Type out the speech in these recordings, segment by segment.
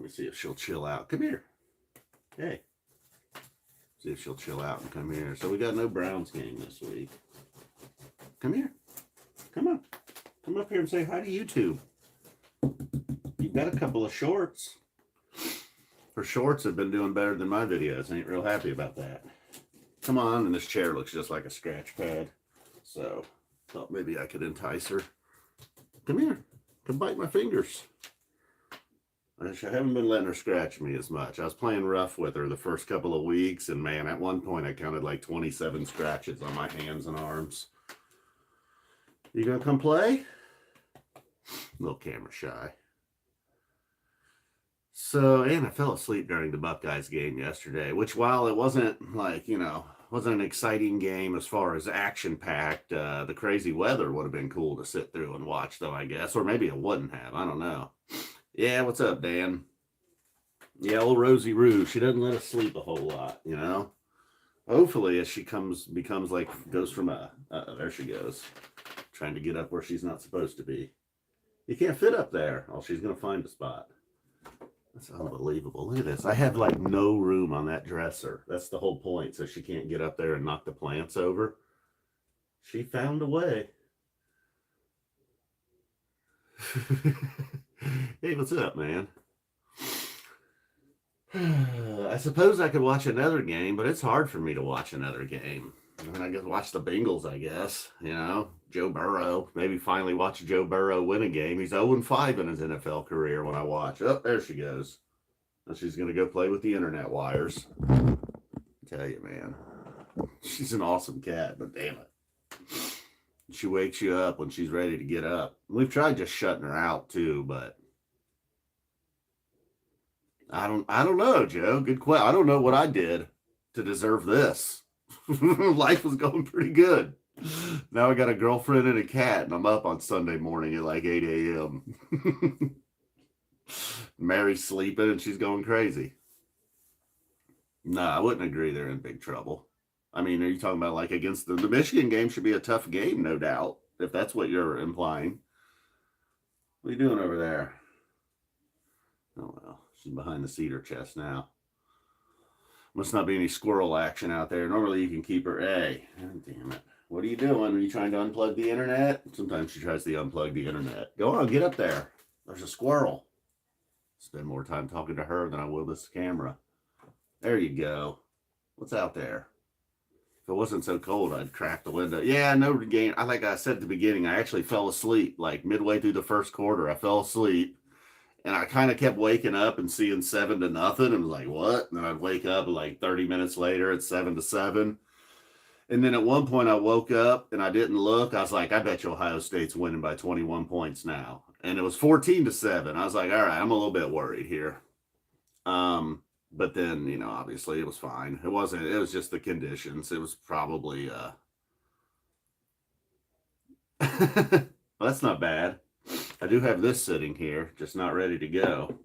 Let me see if she'll chill out. Come here. Hey. See if she'll chill out and come here. So we got no Browns game this week. Come here. Come on. Come up here and say hi to YouTube. You've got a couple of shorts. Her shorts have been doing better than my videos. I ain't real happy about that. Come on. And this chair looks just like a scratch pad. So thought maybe I could entice her. Come here. Come bite my fingers. I haven't been letting her scratch me as much. I was playing rough with her the first couple of weeks, and man, at one point I counted like 27 scratches on my hands and arms. You gonna come play? A little camera shy. So, and I fell asleep during the Buckeyes game yesterday, which while it wasn't like, wasn't an exciting game as far as action-packed, the crazy weather would have been cool to sit through and watch though, I guess, or maybe it wouldn't have, I don't know. Yeah, what's up, Dan? Yeah, old Rosie Roo. She doesn't let us sleep a whole lot, Hopefully, as she becomes like, goes from there she goes. Trying to get up where she's not supposed to be. You can't fit up there. Oh, she's going to find a spot. That's unbelievable. Look at this. I have like no room on that dresser. That's the whole point. So she can't get up there and knock the plants over. She found a way. Hey, what's up, man? I suppose I could watch another game, but it's hard for me to watch another game. I mean, I guess watch the Bengals, I guess. Joe Burrow. Maybe finally watch Joe Burrow win a game. He's 0-5 in his NFL career when I watch. Oh, there she goes. Now she's going to go play with the internet wires. I tell you, man. She's an awesome cat, but damn it. She wakes you up when she's ready to get up. We've tried just shutting her out too, but I don't know, Joe. Good question. I don't know what I did to deserve this. Life was going pretty good. Now I got a girlfriend and a cat, and I'm up on Sunday morning at like 8 a.m. Mary's sleeping and she's going crazy. No, I wouldn't agree they're in big trouble. I mean, are you talking about like against the Michigan game should be a tough game, no doubt, if that's what you're implying. What are you doing over there? Oh, well, she's behind the cedar chest now. Must not be any squirrel action out there. Normally you can keep her. Hey, God damn it. What are you doing? Are you trying to unplug the internet? Sometimes she tries to unplug the internet. Go on, get up there. There's a squirrel. Spend more time talking to her than I will this camera. There you go. What's out there? If it wasn't so cold, I'd crack the window. Yeah, no game. Like I said at the beginning, I actually fell asleep. Like midway through the first quarter, I fell asleep. And I kind of kept waking up and seeing 7-0 and was like, what? And then I'd wake up like 30 minutes later at 7-7. And then at one point I woke up and I didn't look. I was like, I bet you Ohio State's winning by 21 points now. And it was 14-7. I was like, all right, I'm a little bit worried here. But then, obviously it was fine. It was just the conditions. It was probably, well, that's not bad. I do have this sitting here, just not ready to go.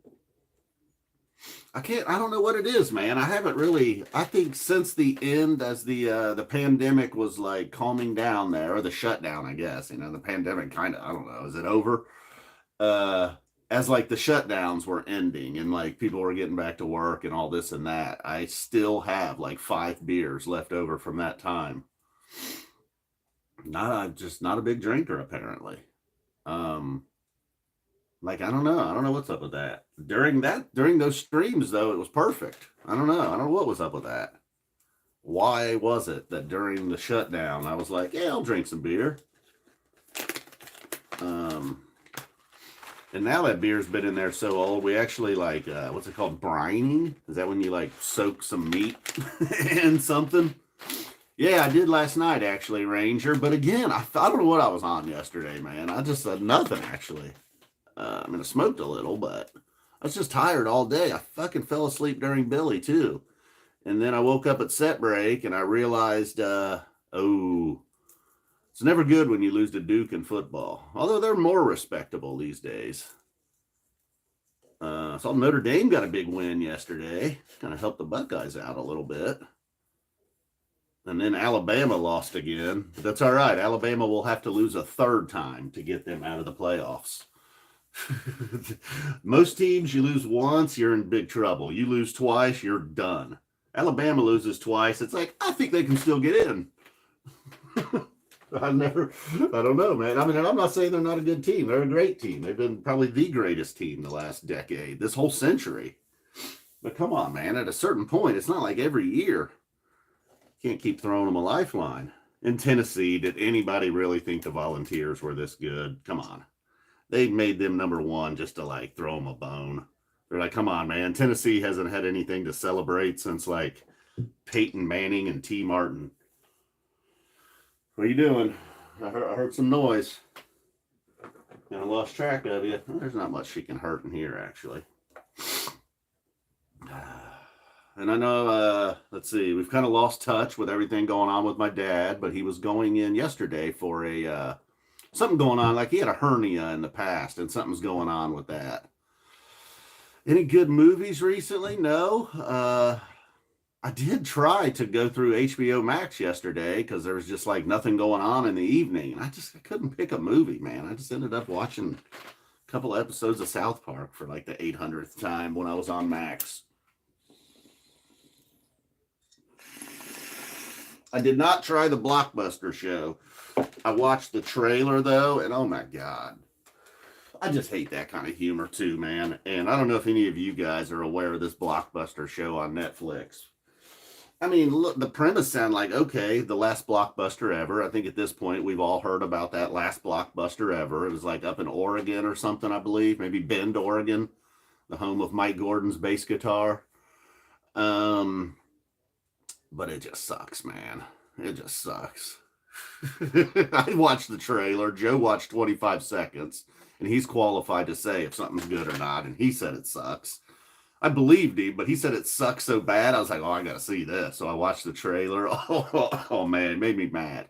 I don't know what it is, man. I think since the end, as the pandemic was like calming down there, or the shutdown, I guess, the pandemic kind of, I don't know, is it over? As like the shutdowns were ending and like people were getting back to work and all this and that, I still have like 5 beers left over from that time. Just not a big drinker apparently. Like, I don't know what's up with that. During those streams though, it was perfect. I don't know what was up with that. Why was it that during the shutdown, I was like, yeah, I'll drink some beer. And now that beer's been in there so old, we actually like, what's it called? Brining? Is that when you like soak some meat in something? Yeah, I did last night actually, Ranger. But again, I don't know what I was on yesterday, man. I just said nothing actually. I smoked a little, but I was just tired all day. I fucking fell asleep during Billy too. And then I woke up at set break and I realized, it's never good when you lose to Duke in football. Although they're more respectable these days. Saw Notre Dame got a big win yesterday. Kind of helped the Buckeyes out a little bit. And then Alabama lost again. But that's all right. Alabama will have to lose a third time to get them out of the playoffs. Most teams, you lose once, you're in big trouble. You lose twice, you're done. Alabama loses twice. It's like, I think they can still get in. I don't know, man. I mean, I'm not saying they're not a good team. They're a great team. They've been probably the greatest team the last decade, this whole century. But come on, man. At a certain point, it's not like every year. Can't keep throwing them a lifeline. In Tennessee, did anybody really think the Volunteers were this good? Come on. They made them number one just to like throw them a bone. They're like, come on, man. Tennessee hasn't had anything to celebrate since like Peyton Manning and T. Martin. What are you doing? I heard some noise. And I lost track of you. There's not much she can hurt in here, actually. And I know, let's see, we've kind of lost touch with everything going on with my dad, but he was going in yesterday for a something going on. Like he had a hernia in the past, and something's going on with that. Any good movies recently? No. I did try to go through HBO Max yesterday because there was just like nothing going on in the evening. And I couldn't pick a movie, man. I just ended up watching a couple of episodes of South Park for like the 800th time when I was on Max. I did not try the Blockbuster show. I watched the trailer though, and oh my God. I just hate that kind of humor too, man. And I don't know if any of you guys are aware of this Blockbuster show on Netflix. I mean, look, the premise sound like, okay, the last blockbuster ever. I think at this point we've all heard about that last blockbuster ever. It was like up in Oregon or something, I believe, maybe Bend, Oregon, the home of Mike Gordon's bass guitar. But it just sucks, man. It just sucks. I watched the trailer. Joe watched 25 seconds, and he's qualified to say if something's good or not, and he said it sucks. I believed him, but he said it sucks so bad. I was like, oh, I got to see this. So I watched the trailer. Oh, man, it made me mad.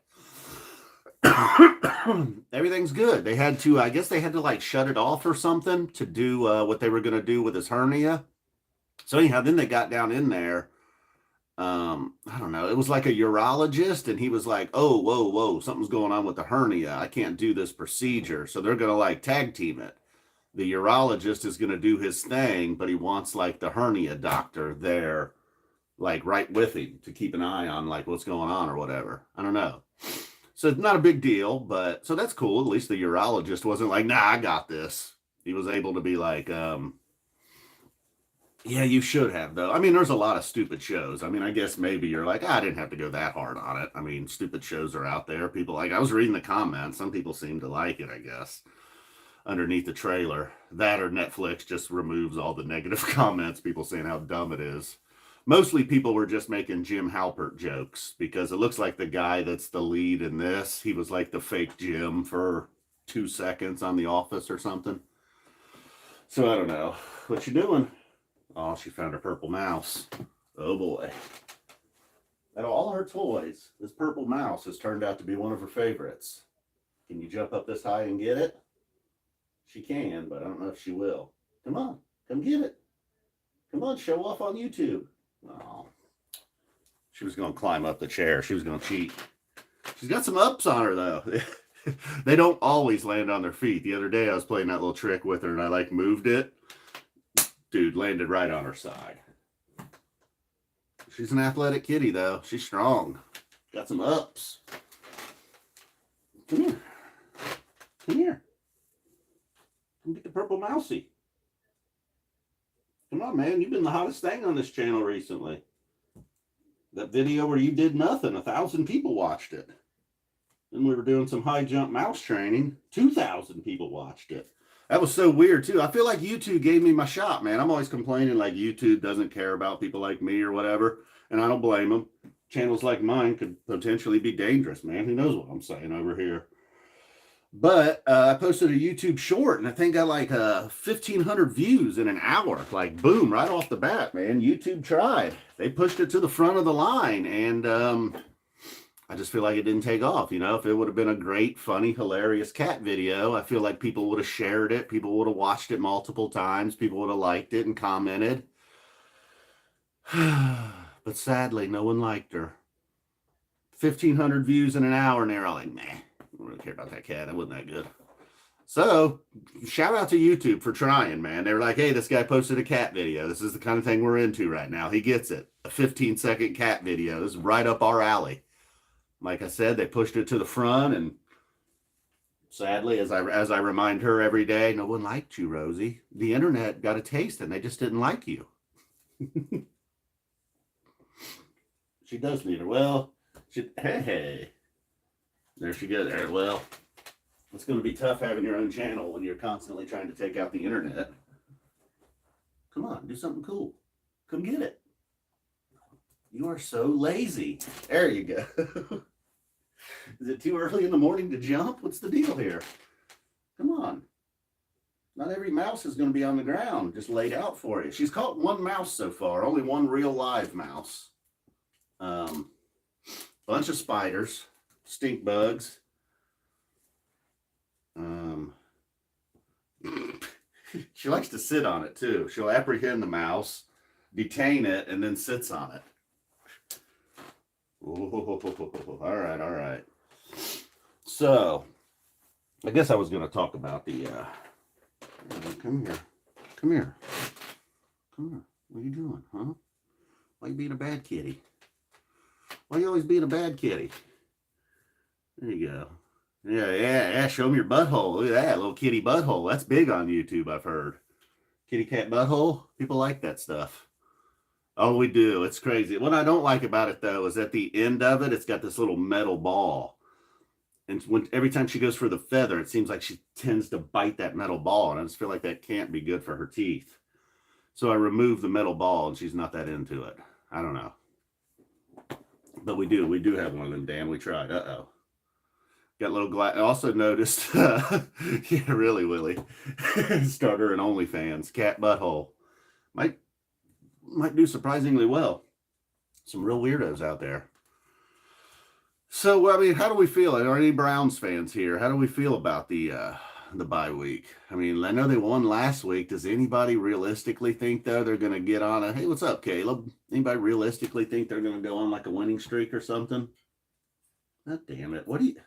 Everything's good. They had to, I guess they had to like shut it off or something to do what they were going to do with his hernia. So anyhow, then they got down in there. I don't know. It was like a urologist, and he was like, oh, whoa, something's going on with the hernia. I can't do this procedure. So they're going to like tag team it. The urologist is going to do his thing, but he wants like the hernia doctor there, like right with him to keep an eye on like what's going on or whatever. I don't know. So it's not a big deal, but so that's cool. At least the urologist wasn't like, nah, I got this. He was able to be like, yeah, you should have though. I mean, there's a lot of stupid shows. I mean, I guess maybe you're like, I didn't have to go that hard on it. I mean, stupid shows are out there. People like, I was reading the comments. Some people seem to like it, I guess. Underneath the trailer, that or Netflix just removes all the negative comments, people saying how dumb it is. Mostly people were just making Jim Halpert jokes because it looks like the guy that's the lead in this, he was like the fake Jim for 2 seconds on The Office or something. So I don't know. What you doing? Oh, she found her purple mouse. Oh boy. Out of all her toys, this purple mouse has turned out to be one of her favorites. Can you jump up this high and get it? She can, but I don't know if she will. Come on, come get it. Come on, show off on YouTube. Oh, she was going to climb up the chair. She was going to cheat. She's got some ups on her, though. They don't always land on their feet. The other day, I was playing that little trick with her, and I, like, moved it. Dude, landed right on her side. She's an athletic kitty, though. She's strong. Got some ups. Come here. Come here. Get the purple mousey. Come on, man. You've been the hottest thing on this channel recently. That video where you did nothing, 1,000 people watched it. Then we were doing some high jump mouse training. 2,000 people watched it. That was so weird, too. I feel like YouTube gave me my shot, man. I'm always complaining like YouTube doesn't care about people like me or whatever. And I don't blame them. Channels like mine could potentially be dangerous, man. Who knows what I'm saying over here. But I posted a YouTube short, and I think got like 1,500 views in an hour. Like, boom, right off the bat, man. YouTube tried. They pushed it to the front of the line, and I just feel like it didn't take off. You know, if it would have been a great, funny, hilarious cat video, I feel like people would have shared it. People would have watched it multiple times. People would have liked it and commented. But sadly, no one liked her. 1,500 views in an hour, and they're all like, nah. I don't really care about that cat. That wasn't that good. So shout out to YouTube for trying, man. They were like, hey, this guy posted a cat video. This is the kind of thing we're into right now. He gets it. A 15-second cat video. This is right up our alley. Like I said, they pushed it to the front, and sadly, as I remind her every day, no one liked you, Rosie. The internet got a taste and they just didn't like you. She does need her. Well, hey. There she goes. There. Well, it's going to be tough having your own channel when you're constantly trying to take out the internet. Come on, do something cool. Come get it. You are so lazy. There you go. Is it too early in the morning to jump? What's the deal here? Come on. Not every mouse is going to be on the ground, just laid out for you. She's caught one mouse so far, only one real live mouse. Bunch of spiders, stink bugs. She likes to sit on it too. She'll apprehend the mouse, detain it, and then sits on it. Ooh, all right. So, I guess I was going to talk about the, come here. What are you doing, huh? Why are you being a bad kitty? Why are you always being a bad kitty? There you go. Yeah, show them your butthole. Look at that, little kitty butthole. That's big on YouTube, I've heard. Kitty cat butthole? People like that stuff. Oh, we do. It's crazy. What I don't like about it, though, is at the end of it, it's got this little metal ball. And every time she goes for the feather, it seems like she tends to bite that metal ball. And I just feel like that can't be good for her teeth. So I remove the metal ball, and she's not that into it. I don't know. But we do have one of them, Dan. We tried. Uh-oh. Got a little glass. I also noticed, yeah, really, Willie. Starter and OnlyFans. Cat butthole. Might do surprisingly well. Some real weirdos out there. So, I mean, how do we feel? Are any Browns fans here? How do we feel about the bye week? I mean, I know they won last week. Does anybody realistically think, though, they're going to get on a, hey, what's up, Caleb? Anybody realistically think they're going to go on like a winning streak or something? God damn it. What do you...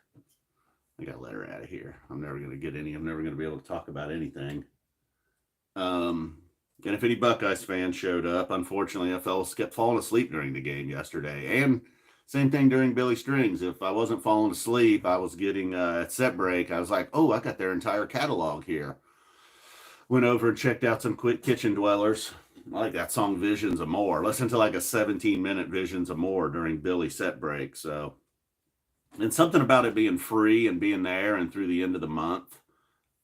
I got to let her out of here. I'm never going to get any. I'm never going to be able to talk about anything. And if any Buckeyes fans showed up, unfortunately, I kept falling asleep during the game yesterday. And same thing during Billy Strings. If I wasn't falling asleep, I was getting at set break. I was like, oh, I got their entire catalog here. Went over and checked out some Kitchen Dwellers. I like that song Visions of More. Listened to like a 17-minute Visions of More during Billy's set break. So, and something about it being free and being there and through the end of the month.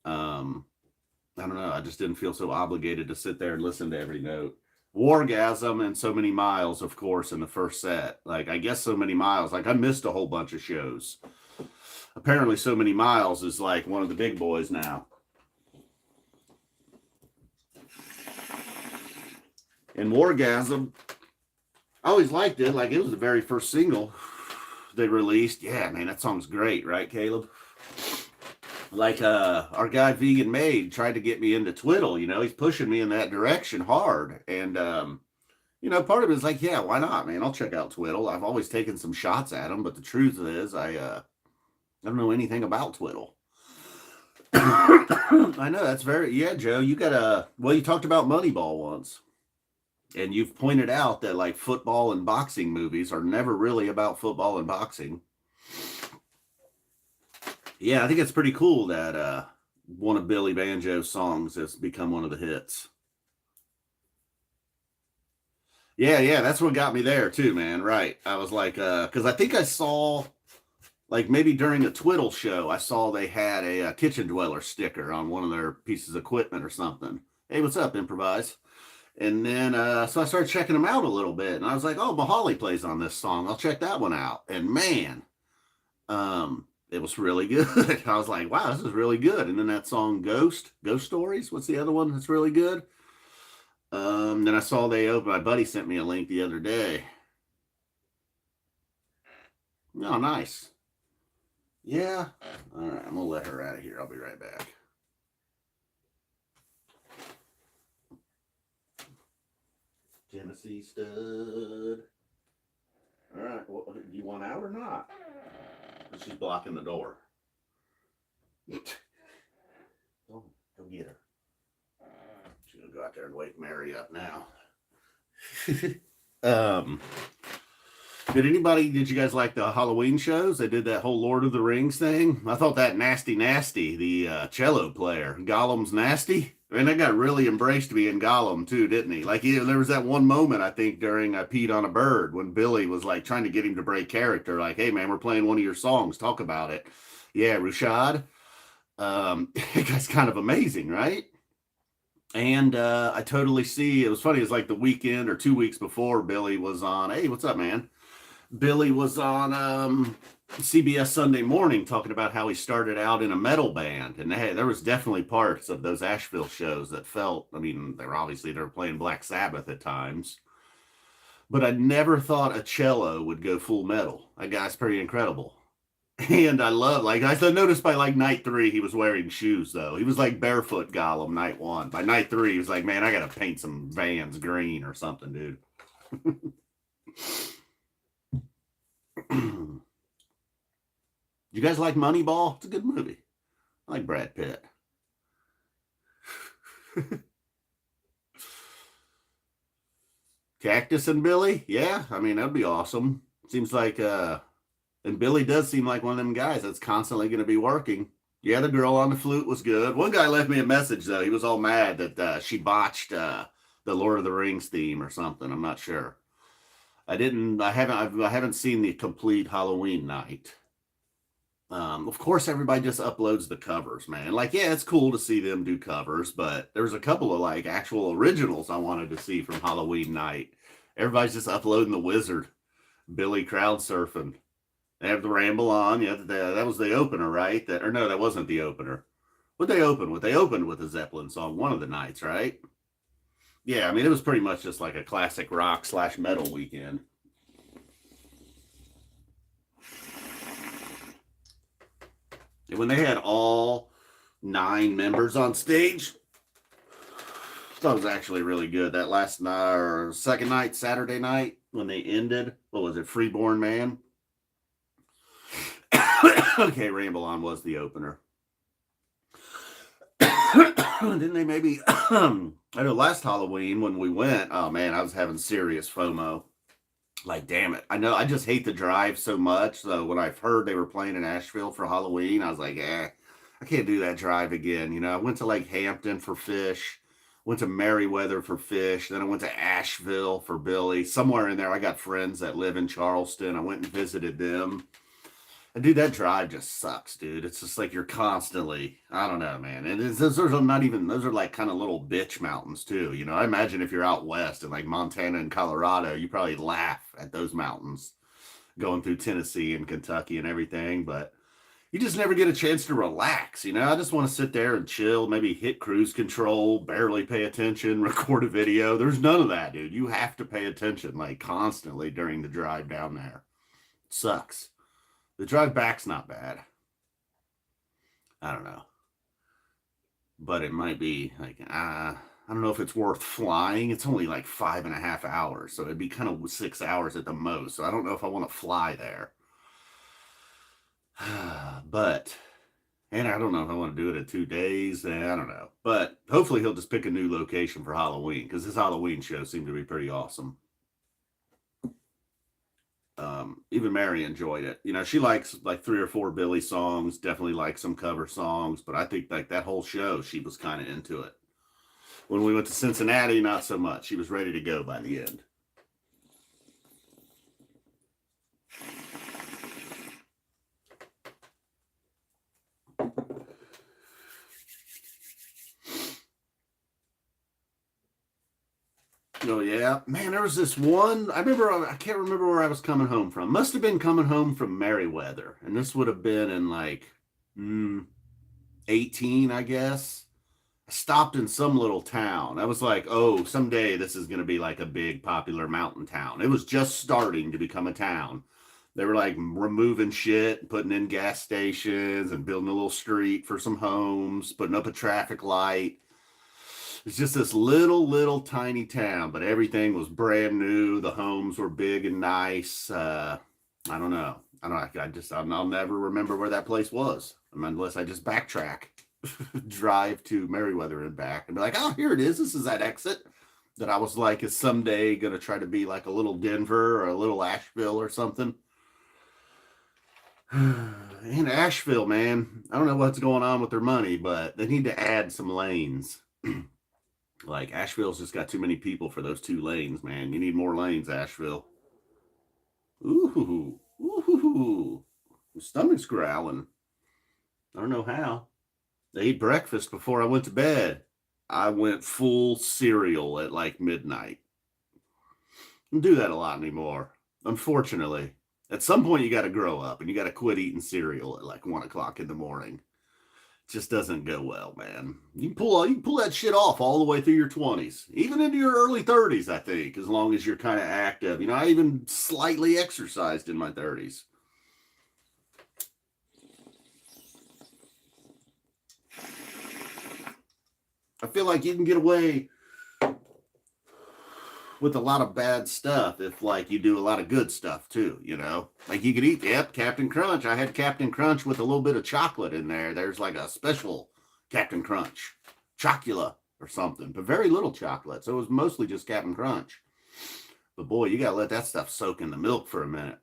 I don't know. I just didn't feel so obligated to sit there and listen to every note. Wargasm and So Many Miles, of course, in the first set. Like, I guess So Many Miles. Like, I missed a whole bunch of shows. Apparently, So Many Miles is like one of the big boys now. And Wargasm, I always liked it. Like, it was the very first single they released. Yeah, man, that song's great, right, Caleb? Like our guy Vegan Maid tried to get me into Twiddle. You know, he's pushing me in that direction hard. And, you know, part of it is like, yeah, why not, man? I'll check out Twiddle. I've always taken some shots at him, but the truth is I don't know anything about Twiddle. I know, that's very, yeah, Joe, you got well, you talked about Moneyball once. And you've pointed out that like football and boxing movies are never really about football and boxing. Yeah, I think it's pretty cool that one of Billy Banjo's songs has become one of the hits. Yeah, that's what got me there too, man. Right. I was like, because I think I saw, like maybe during a Twiddle show, I saw they had a Kitchen Dweller sticker on one of their pieces of equipment or something. Hey, what's up, Improvise? And then, so I started checking them out a little bit, and I was like, oh, Mahali plays on this song. I'll check that one out. And man, it was really good. I was like, wow, this is really good. And then that song Ghost Stories. What's the other one that's really good? Then I saw they opened, my buddy sent me a link the other day. Oh, nice. Yeah. All right, I'm going to let her out of here. I'll be right back. Tennessee stud. All right, well, do you want out or not? She's blocking the door. there and wake Mary up now. um, did you guys like the Halloween shows? They did that whole Lord of the Rings thing. I thought that Nasty, the cello player, Gollum's Nasty. I mean, that got really embraced being Gollum too, didn't he? Like, there was that one moment, I think, during I Peed on a Bird when Billy was like trying to get him to break character. Like, hey man, we're playing one of your songs. Talk about it. Yeah, Rushad. That guy's kind of amazing, right? And I totally see. It was funny. It was like the weekend or 2 weeks before Billy was on. Hey, what's up, man? Billy was on CBS Sunday Morning talking about how he started out in a metal band, and there was definitely parts of those Asheville shows that felt. I mean, they were playing Black Sabbath at times, but I never thought a cello would go full metal. That guy's pretty incredible. And I love, like, I noticed by like night 3, he was wearing shoes though. He was like barefoot Gollum night 1. By night 3, he was like, man, I got to paint some Vans green or something, dude. You guys like Moneyball? It's a good movie. I like Brad Pitt. Cactus and Billy? Yeah, I mean, that'd be awesome. Seems like, and Billy does seem like one of them guys that's constantly going to be working. Yeah, the girl on the flute was good. One guy left me a message, though. He was all mad that she botched the Lord of the Rings theme or something. I'm not sure. I haven't seen the complete Halloween Night. Of course, everybody just uploads the covers, man. Like, yeah, it's cool to see them do covers, but there's a couple of like actual originals I wanted to see from Halloween Night. Everybody's just uploading the Wizard, Billy crowd surfing. They have the Ramble On. Yeah, that was the opener, right? No, that wasn't the opener. What they opened with? They opened with a Zeppelin song one of the nights, right? Yeah, I mean, it was pretty much just like a classic rock / metal weekend. And when they had all 9 members on stage, I thought it was actually really good. That last night or second night, Saturday night, when they ended, what was it, Freeborn Man? Okay, Ramble On was the opener. Didn't they maybe, I know last Halloween when we went, oh man, I was having serious FOMO. Like, damn it. I know I just hate the drive so much. So when I've heard they were playing in Asheville for Halloween, I was like, I can't do that drive again. You know, I went to like Hampton for Fish, went to Merriweather for Fish, then I went to Asheville for Billy. Somewhere in there, I got friends that live in Charleston. I went and visited them. And dude, that drive just sucks, dude. It's just like you're constantly, I don't know, man. And those are like kind of little bitch mountains too. You know, I imagine if you're out west in like Montana and Colorado, you probably laugh at those mountains going through Tennessee and Kentucky and everything. But you just never get a chance to relax. You know, I just want to sit there and chill, maybe hit cruise control, barely pay attention, record a video. There's none of that, dude. You have to pay attention like constantly during the drive down there. It sucks. The drive back's not bad. I don't know. But it might be like, I don't know if it's worth flying. It's only like 5.5 hours. So it'd be kind of 6 hours at the most. So I don't know if I want to fly there. But, and I don't know if I want to do it in 2 days. I don't know. But hopefully he'll just pick a new location for Halloween because this Halloween show seemed to be pretty awesome. Even Mary enjoyed it. You know, she likes like 3 or 4 Billy songs, definitely likes some cover songs, but I think like that whole show, she was kind of into it. When we went to Cincinnati, not so much. She was ready to go by the end. Oh yeah, man. There was this one. I can't remember where I was coming home from. Must have been coming home from Merriweather, and this would have been in like 18, I guess. I stopped in some little town. I was like, oh, someday this is going to be like a big popular mountain town. It was just starting to become a town. They were like removing shit, putting in gas stations and building a little street for some homes, putting up a traffic light. It's just this little tiny town, but everything was brand new. The homes were big and nice. I don't know. I'll never remember where that place was unless I just backtrack. drive to Meriwether and back and be like, oh, here it is. This is that exit that I was like, is someday going to try to be like a little Denver or a little Asheville or something. In Asheville, man, I don't know what's going on with their money, but they need to add some lanes. Like Asheville's just got too many people for those 2 lanes, man. You need more lanes, Asheville. Ooh, ooh, my stomach's growling. I don't know how. I ate breakfast before I went to bed. I went full cereal at like midnight. I don't do that a lot anymore, unfortunately. At some point, you got to grow up and you got to quit eating cereal at like 1 o'clock in the morning. It just doesn't go well, man. You can pull that shit off all the way through your 20s, even into your early 30s, I think, as long as you're kind of active. You know, I even slightly exercised in my 30s. I feel like you can get away with a lot of bad stuff if like you do a lot of good stuff too, you know. Like you could eat, Captain Crunch. I had Captain Crunch with a little bit of chocolate in there. There's like a special Captain Crunch, Chocula or something, but very little chocolate. So it was mostly just Captain Crunch. But boy, you gotta let that stuff soak in the milk for a minute.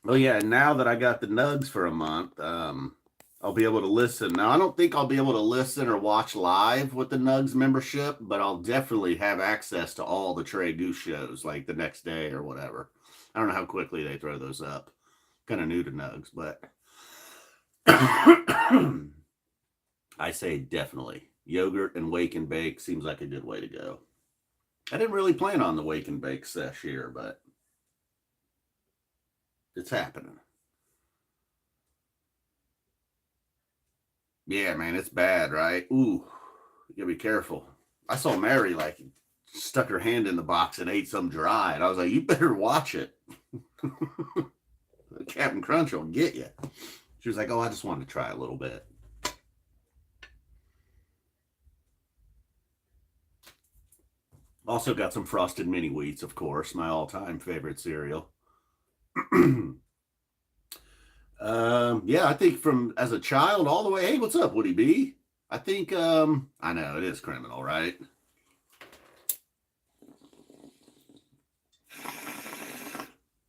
Oh yeah, and now that I got the Nugs for a month, I'll be able to listen. Now, I don't think I'll be able to listen or watch live with the Nugs membership, but I'll definitely have access to all the Trey Goose shows like the next day or whatever. I don't know how quickly they throw those up. Kind of new to Nugs, but I say definitely. Yogurt and wake and bake seems like a good way to go. I didn't really plan on the wake and bake sesh here, but it's happening. Yeah, man, it's bad, right? Ooh, you gotta be careful. I saw Mary like stuck her hand in the box and ate some dry, and I was like, you better watch it. Captain Crunch will get you. She was like, oh, I just wanted to try a little bit. Also got some Frosted Mini Wheats, of course, my all-time favorite cereal. Yeah, I think from as a child all the way. Hey, what's up, Woody B? I think I know it is criminal, right?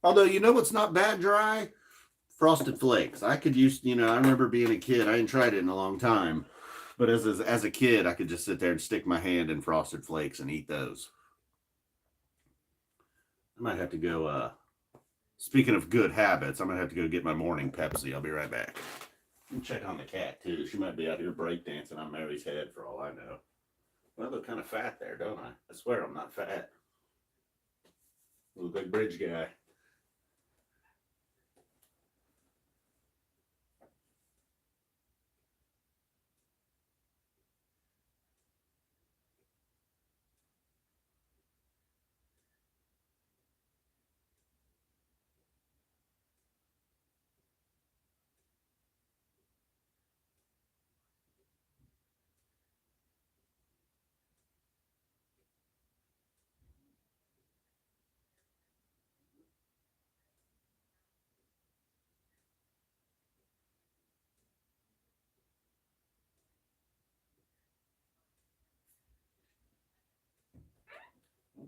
Although you know what's not bad dry? Frosted Flakes. I could use, you know, I remember being a kid. I hadn't tried it in a long time, but as a kid, I could just sit there and stick my hand in Frosted Flakes and eat those. I might have to go. Speaking of good habits, I'm gonna have to go get my morning Pepsi. I'll be right back. And check on the cat too. She might be out here breakdancing on Mary's head for all I know. Well, I look kind of fat there, don't I? I swear I'm not fat. I look like Bridge Guy.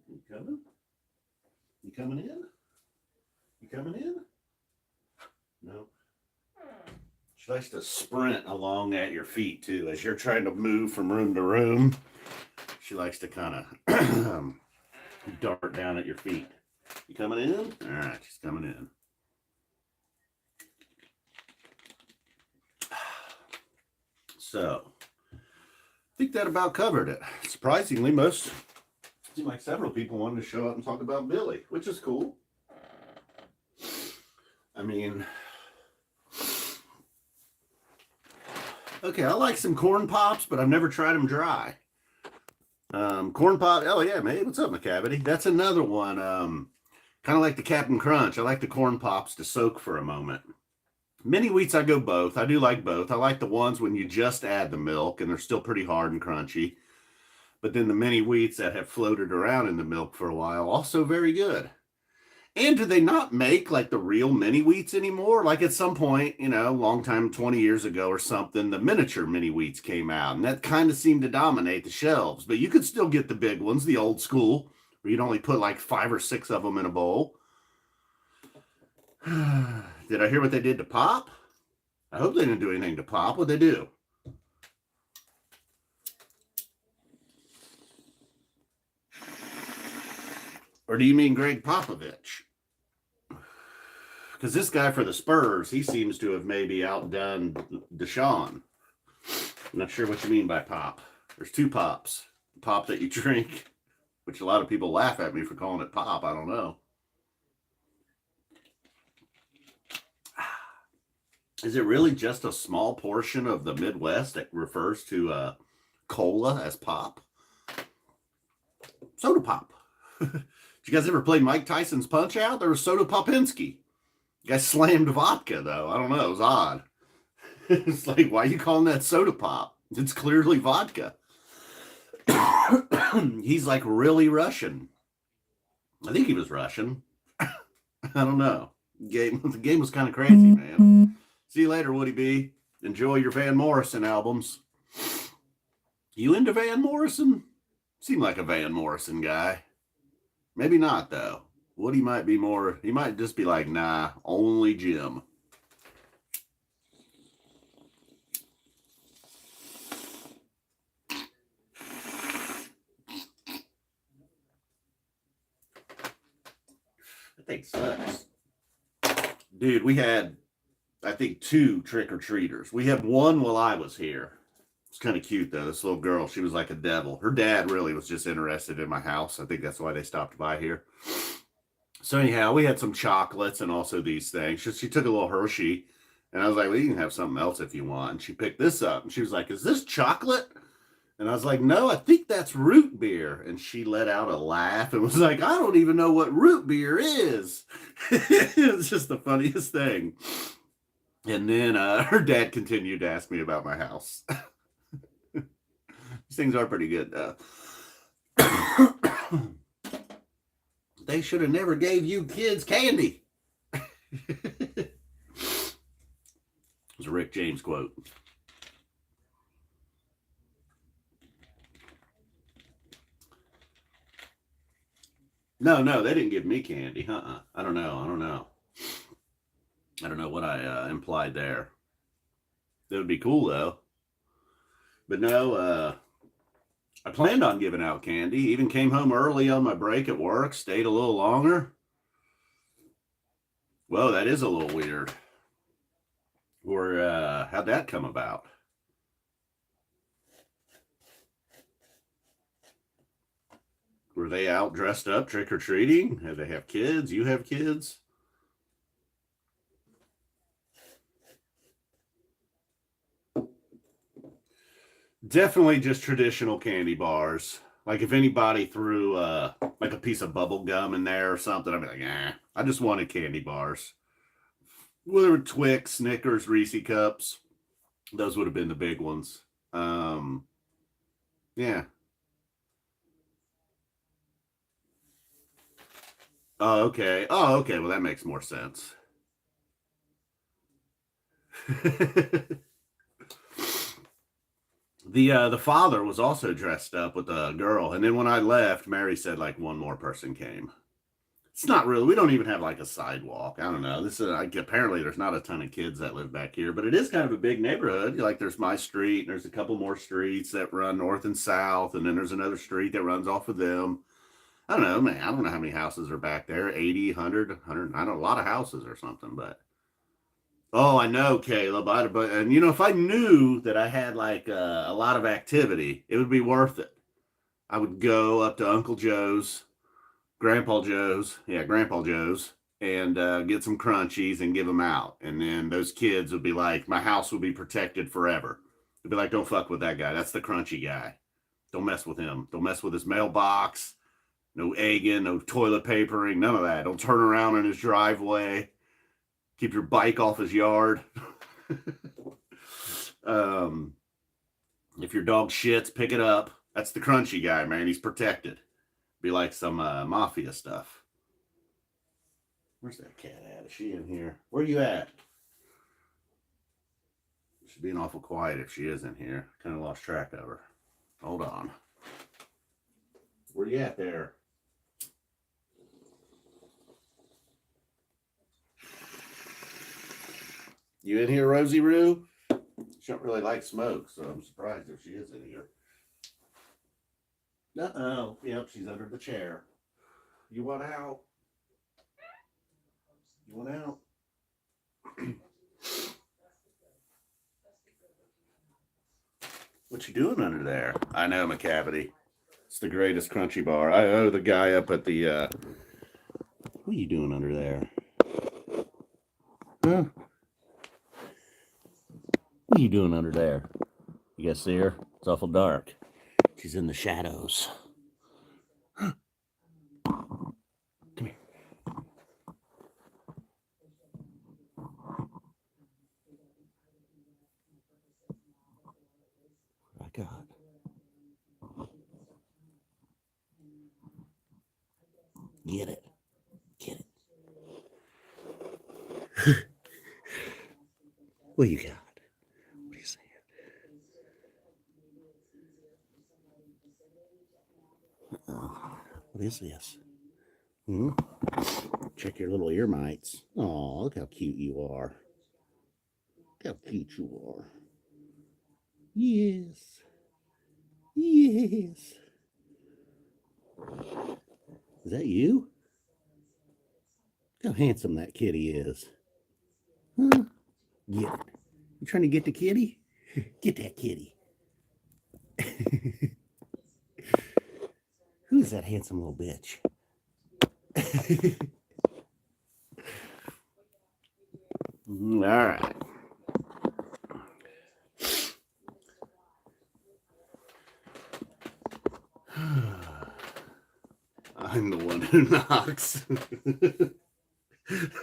You coming? You coming in? You coming in? No. She likes to sprint along at your feet too. As you're trying to move from room to room, she likes to kind of dart down at your feet. You coming in? All right, she's coming in. So, I think that about covered it. Surprisingly, seemed like several people wanted to show up and talk about Billy, which is cool. I mean, okay, I like some corn pops, but I've never tried them dry. Corn pop, oh yeah, man, what's up, McCavity? That's another one. Kind of like the Captain Crunch. I like the corn pops to soak for a moment. Mini wheats, I go both. I do like both. I like the ones when you just add the milk and they're still pretty hard and crunchy. But then the mini wheats that have floated around in the milk for a while, also very good. And do they not make like the real mini wheats anymore? Like at some point, long time, 20 years ago or something, the miniature mini wheats came out and that kind of seemed to dominate the shelves. But you could still get the big ones, the old school, where you'd only put like 5 or 6 of them in a bowl. Did I hear what they did to Pop? I hope they didn't do anything to Pop. What'd they do? Or do you mean Greg Popovich? Because this guy for the Spurs, he seems to have maybe outdone Deshaun. I'm not sure what you mean by Pop. There's 2 Pops. Pop that you drink, which a lot of people laugh at me for calling it Pop. I don't know. Is it really just a small portion of the Midwest that refers to cola as pop? Soda pop. Did you guys ever play Mike Tyson's Punch Out? There was Soda Popinski. You guys slammed vodka, though. I don't know. It was odd. It's like, why are you calling that soda pop? It's clearly vodka. He's like really Russian. I think he was Russian. I don't know. The game was kind of crazy, man. See you later, Woody B. Enjoy your Van Morrison albums. You into Van Morrison? Seem like a Van Morrison guy. Maybe not, though. Woody might be more, he might just be like, nah, only Jim. That thing sucks. Dude, we had, I think, 2 trick-or-treaters. We had one while I was here. It's kind of cute, though. This little girl, she was like a devil. Her dad really was just interested in my house. I think that's why they stopped by here. So anyhow, we had some chocolates and also these things. She took a little Hershey, and I was like, well, you can have something else if you want. And she picked this up, and she was like, is this chocolate? And I was like, no, I think that's root beer. And she let out a laugh and was like, I don't even know what root beer is. It's just the funniest thing. And then her dad continued to ask me about my house. These things are pretty good, though. They should have never gave you kids candy. It was a Rick James quote. No, they didn't give me candy. I don't know. I don't know what I implied there. That would be cool, though. But no, I planned on giving out candy. Even came home early on my break at work, stayed a little longer. Whoa, that is a little weird. Or how'd that come about? Were they out dressed up trick-or-treating? Have they have kids? You have kids? Definitely just traditional candy bars. Like if anybody threw like a piece of bubble gum in there or something, I'd be like, I just wanted candy bars. Whether Twix, Snickers, Reese cups, those would have been the big ones. Yeah. Oh, okay. Oh, okay. Well, that makes more sense. The father was also dressed up with a girl, and then when I left, Mary said like one more person came. It's not really. We don't even have like a sidewalk. I don't know. This is like, apparently there's not a ton of kids that live back here, but it is kind of a big neighborhood. Like there's my street, and there's a couple more streets that run north and south, and then there's another street that runs off of them. I don't know, man. I don't know how many houses are back there. 80, 100, 100. I don't know, a lot of houses or something, but oh, I know, Caleb. But and if I knew that I had like a lot of activity, it would be worth it. I would go up to Uncle Joe's, Grandpa Joe's, and get some crunchies and give them out. And then those kids would be like, my house would be protected forever. They'd be like, don't fuck with that guy. That's the crunchy guy. Don't mess with him. Don't mess with his mailbox. No egging, no toilet papering, none of that. Don't turn around in his driveway. Keep your bike off his yard. If your dog shits, pick it up. That's the crunchy guy, man. He's protected. Be like some mafia stuff. Where's that cat at? Is she in here? Where you at? She's being awful quiet if she is in here. Kind of lost track of her. Hold on. Where you at there? You in here, Rosie Roo? She don't really like smoke, so I'm surprised if she is in here. Uh-oh. Yep, she's under the chair. You want out? You want out? What you doing under there? I know, McCavity. It's the greatest crunchy bar. I owe the guy up at the, what are you doing under there? Huh? What are you doing under there? You guys see her? It's awful dark. She's in the shadows. Come here. I got. Get it. Get it. What you got? What are you saying? What is this? Check your little ear mites. Oh, look how cute you are. Look how cute you are. Yes. Yes. Is that you? Look how handsome that kitty is. Huh? Get it. You trying to get the kitty? Get that kitty. Who's that handsome little bitch? All right. I'm the one who knocks.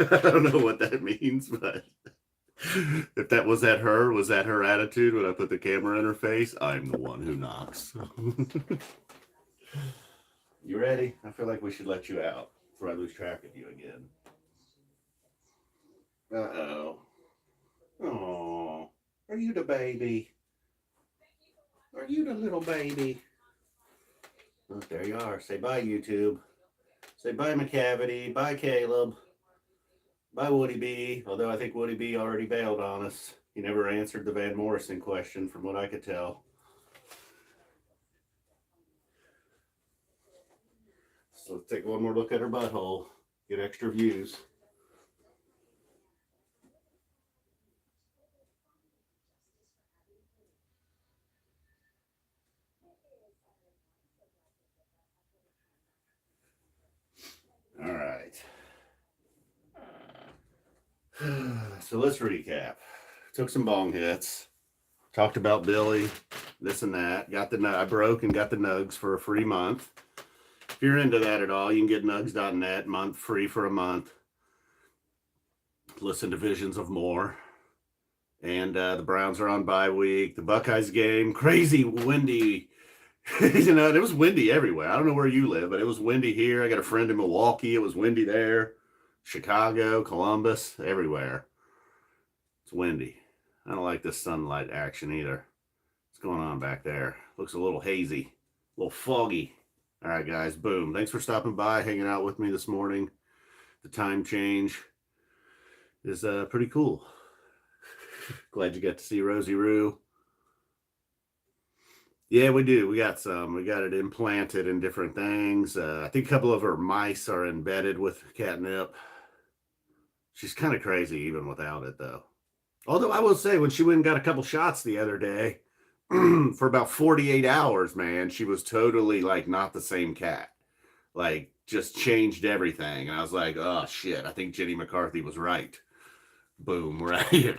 I don't know what that means, but if that was that her attitude when I put the camera in her face? I'm the one who knocks. You ready? I feel like we should let you out before I lose track of you again. Uh-oh. Oh, are you the baby? Are you the little baby? Oh, there you are. Say bye, YouTube. Say bye, McCavity. Bye, Caleb. Bye, Woody B. Although I think Woody B already bailed on us. He never answered the Van Morrison question from what I could tell. So let's take one more look at her butthole. Get extra views. All right. So let's recap. Took some bong hits. Talked about Billy, this and that. I broke and got the Nugs for a free month. If you're into that at all, you can get nugs.net month free for a month. Listen to Visions of More. And the Browns are on bye week. The Buckeyes game, crazy windy. You know, it was windy everywhere. I don't know where you live, but it was windy here. I got a friend in Milwaukee. It was windy there. Chicago, Columbus, everywhere. It's windy. I don't like this sunlight action either. What's going on back there? Looks a little hazy, a little foggy. All right, guys, boom. Thanks for stopping by, hanging out with me this morning. The time change is pretty cool. Glad you got to see Rosie Roo. Yeah, we do. We got it implanted in different things. I think a couple of her mice are embedded with catnip. She's kind of crazy even without it, though. Although I will say, when she went and got a couple shots the other day, for about 48 hours, man, she was totally like not the same cat. Like, just changed everything. And I was like, oh, shit, I think Jenny McCarthy was right. Boom, right?